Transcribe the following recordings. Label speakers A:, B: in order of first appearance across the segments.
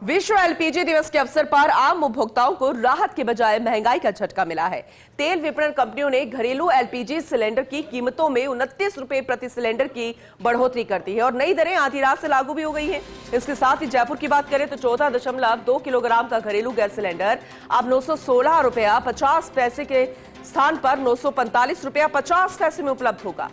A: विश्व एलपीजी दिवस के अवसर पर आम उपभोक्ताओं को राहत के बजाय महंगाई का झटका मिला है। तेल विपणन कंपनियों ने घरेलू एलपीजी सिलेंडर की कीमतों में 29 रुपए प्रति सिलेंडर की बढ़ोतरी कर दी है और नई दरें आधी रात से लागू भी हो गई हैं। इसके साथ ही जयपुर की बात करें तो 14.2 किलोग्राम का घरेलू गैस सिलेंडर अब 916 रुपया 50 पैसे के स्थान पर 945 रुपया 50 पैसे में उपलब्ध होगा।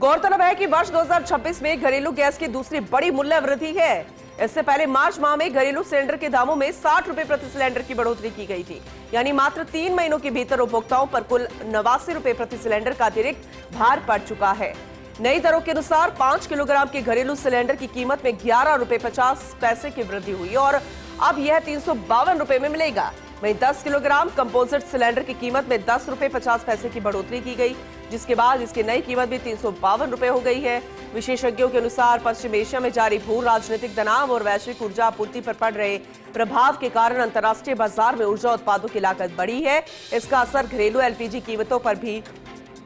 A: गौरतलब है कि वर्ष 2026 में घरेलू गैस की दूसरी बड़ी मूल्य वृद्धि है। इससे पहले मार्च माह में घरेलू सिलेंडर के दामों में 60 रुपए प्रति सिलेंडर की बढ़ोतरी की गई थी, यानी मात्र 3 महीनों के भीतर उपभोक्ताओं पर कुल 89 रुपए प्रति सिलेंडर का अतिरिक्त भार पड़ चुका है। नई दरों के अनुसार 5 किलोग्राम के घरेलू सिलेंडर की कीमत में 11 रुपए 50 पैसे की वृद्धि हुई और अब यह 352 रुपए में मिलेगा। वहीं 10 किलोग्राम कंपोजिट सिलेंडर की कीमत में 10 रुपए 50 पैसे की बढ़ोतरी की गई, जिसके बाद इसकी नई कीमत भी 352 रुपए हो गई है। विशेषज्ञों के अनुसार पश्चिम एशिया में जारी भू राजनीतिक तनाव और वैश्विक ऊर्जा आपूर्ति पर पड़ रहे प्रभाव के कारण अंतर्राष्ट्रीय बाजार में ऊर्जा उत्पादों की लागत बढ़ी है। इसका असर घरेलू एलपीजी कीमतों पर भी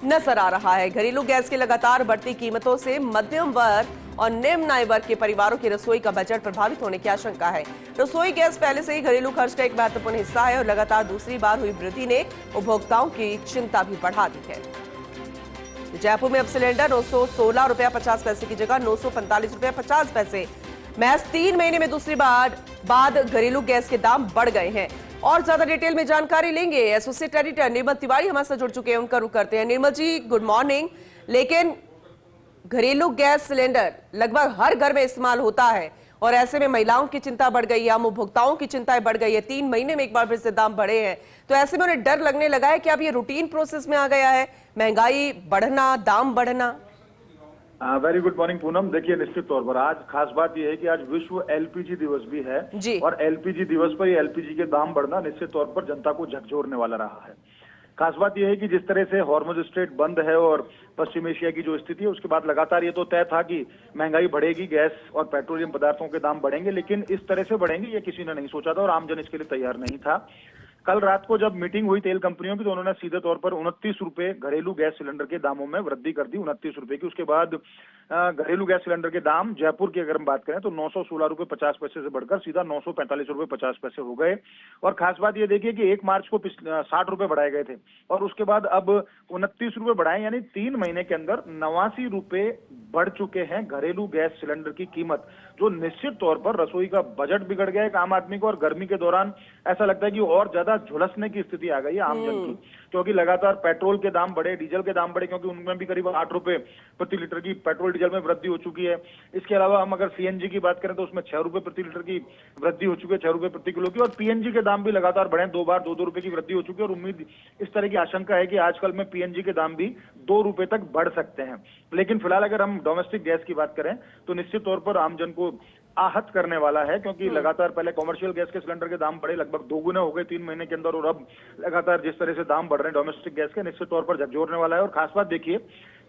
A: नजर आ रहा है। घरेलू गैस की लगातार बढ़ती कीमतों से मध्यम वर्ग और निम्न आय वर्ग के परिवारों की रसोई का बजट प्रभावित होने की आशंका है। रसोई गैस पहले से ही घरेलू खर्च का एक महत्वपूर्ण हिस्सा है और लगातार दूसरी बार हुई वृद्धि ने उपभोक्ताओं की चिंता भी बढ़ा दी है। जयपुर में अब सिलेंडर 916 रुपया 50 पैसे की जगह 945 रुपया 50 पैसे। महज 3 महीने में दूसरी बार बाद घरेलू गैस के दाम बढ़ गए हैं। और ज्यादा डिटेल में जानकारी लेंगे एसोसिएट एडिटर निर्मल तिवारी हमारे साथ जुड़ चुके हैं, उनका रुख करते हैं। निर्मल जी, गुड मॉर्निंग। लेकिन घरेलू गैस सिलेंडर लगभग हर घर में इस्तेमाल होता है और ऐसे में महिलाओं की चिंता बढ़ गई है, आम उपभोक्ताओं की चिंताएं बढ़ गई है। 3 महीने में एक बार फिर से दाम बढ़े हैं, तो ऐसे में उन्हें डर लगने लगा है कि अब ये रूटीन प्रोसेस में आ गया है, महंगाई बढ़ना, दाम बढ़ना।
B: Very good morning Poonam. देखिए, निश्चित तौर पर आज खास बात यह है कि आज विश्व एलपीजी दिवस भी है
A: जी।
B: और एलपीजी दिवस पर एलपीजी के दाम बढ़ना निश्चित तौर पर जनता को झकझोरने वाला रहा है। खास बात यह है कि जिस तरह से हॉर्मुज स्ट्रेट बंद है और पश्चिम एशिया की जो स्थिति है उसके बाद लगातार ये तो तय था कि महंगाई बढ़ेगी, गैस और पेट्रोलियम पदार्थों के दाम बढ़ेंगे, लेकिन इस तरह से बढ़ेंगे ये किसी ने नहीं सोचा था और आमजन इसके लिए तैयार नहीं था। कल रात को जब मीटिंग हुई तेल कंपनियों की तो उन्होंने सीधे तौर पर 29 रुपए घरेलू गैस सिलेंडर के दामों में वृद्धि कर दी, 29 रुपए की। उसके बाद घरेलू गैस सिलेंडर के दाम जयपुर की अगर हम बात करें तो 916 रुपए 50 पैसे से बढ़कर सीधा 945 रुपए 50 पैसे हो गए। और खास बात यह देखिए कि 1 मार्च को 60 रुपए बढ़ाए गए थे और उसके बाद अब 29 रुपए बढ़ाए, यानी 3 महीने के अंदर 89 रुपए बढ़ चुके हैं घरेलू गैस सिलेंडर की कीमत, जो निश्चित तौर पर रसोई का बजट बिगड़ गया है आम आदमी को। और गर्मी के दौरान ऐसा लगता है कि और ज्यादा झुलसने की स्थिति आ गई है आमजन की, क्योंकि लगातार पेट्रोल के दाम बढ़े, डीजल के दाम बढ़े, क्योंकि उनमें भी करीब 8 रुपए प्रति लीटर की पेट्रोल डीजल में वृद्धि हो चुकी है। इसके अलावा हम अगर सीएनजी की बात करें तो उसमें 6 रुपए प्रति लीटर की वृद्धि हो चुकी है, 6 रुपए प्रति किलो की। और पीएनजी के दाम भी लगातार बढ़े, 2 बार 2-2 रुपए की वृद्धि हो चुकी है और उम्मीद इस तरह की आशंका है कि आजकल में पीएनजी के दाम भी 2 रुपए तक बढ़ सकते हैं। लेकिन फिलहाल अगर हम डोमेस्टिक गैस की बात करें तो निश्चित तौर पर आमजन को आहत करने वाला है, क्योंकि लगातार पहले कॉमर्शियल गैस के सिलेंडर के दाम बढ़े, लगभग 2 गुने हो गए 3 महीने के अंदर, और अब लगातार जिस तरह से दाम बढ़ रहे हैं डोमेस्टिक गैस के, निश्चित तौर पर झकझोरने वाला है। और खास बात देखिए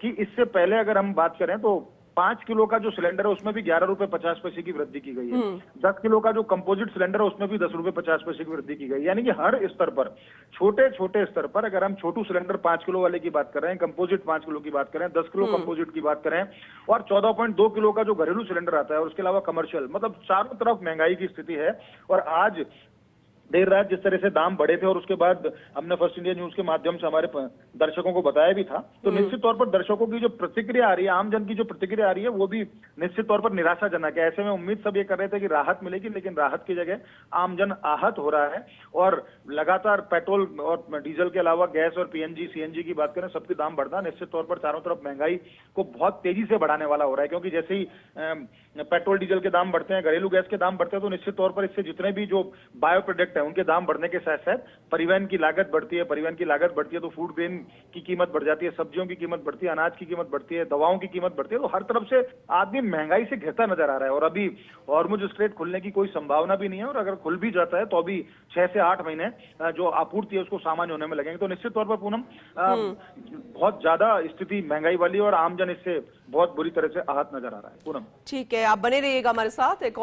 B: कि इससे पहले अगर हम बात करें तो 5 किलो का जो सिलेंडर है उसमें भी 11 रुपए 50 पैसे की वृद्धि की गई है। 10 किलो का जो कंपोजिट सिलेंडर है उसमें भी 10 रुपए 50 पैसे की वृद्धि की गई, यानी कि हर स्तर पर, छोटे छोटे स्तर पर, अगर हम छोटू सिलेंडर 5 किलो वाले की बात कर रहे हैं, कंपोजिट 5 किलो की बात करें, 10 किलो कंपोजिट की बात करें और 14.2 किलो का जो घरेलू सिलेंडर आता है और उसके अलावा कमर्शियल, मतलब चारों तरफ महंगाई की स्थिति है। और आज देर रात जिस तरह से दाम बढ़े थे और उसके बाद हमने फर्स्ट इंडिया न्यूज के माध्यम से हमारे दर्शकों को बताया भी था, तो निश्चित तौर पर दर्शकों की जो प्रतिक्रिया आ रही है, आमजन की जो प्रतिक्रिया आ रही है, वो भी निश्चित तौर पर निराशाजनक है। ऐसे में उम्मीद सब ये कर रहे थे कि राहत मिलेगी, लेकिन राहत की जगह आमजन आहत हो रहा है। और लगातार पेट्रोल और डीजल के अलावा गैस और पीएनजी सीएनजी की बात करें, सबके दाम बढ़ना निश्चित तौर पर चारों तरफ महंगाई को बहुत तेजी से बढ़ाने वाला हो रहा है। क्योंकि जैसे ही पेट्रोल डीजल के दाम बढ़ते हैं, घरेलू गैस के दाम बढ़ते हैं, तो निश्चित तौर पर इससे जितने भी जो बायो प्रोडक्ट है उनके दाम बढ़ने के साथ साथ परिवहन की लागत बढ़ती है, परिवहन की लागत बढ़ती है तो फूड ग्रेन की कीमत बढ़ जाती है, सब्जियों की कीमत बढ़ती है, अनाज की कीमत बढ़ती है, दवाओं की कीमत बढ़ती है। तो हर तरफ से आदमी महंगाई से घिरता नजर आ रहा है और अभी हॉर्मुज स्ट्रेट खुलने की कोई संभावना भी नहीं है। और अगर खुल भी जाता है तो अभी 6 से 8 महीने जो आपूर्ति है उसको सामान्य होने में लगेंगे। तो निश्चित तौर पर पूनम बहुत ज्यादा स्थिति महंगाई वाली और आमजन इससे बहुत बुरी तरह से आहत नजर आ रहा है। पूनम,
A: ठीक है, आप बने रहिएगा हमारे साथ। एक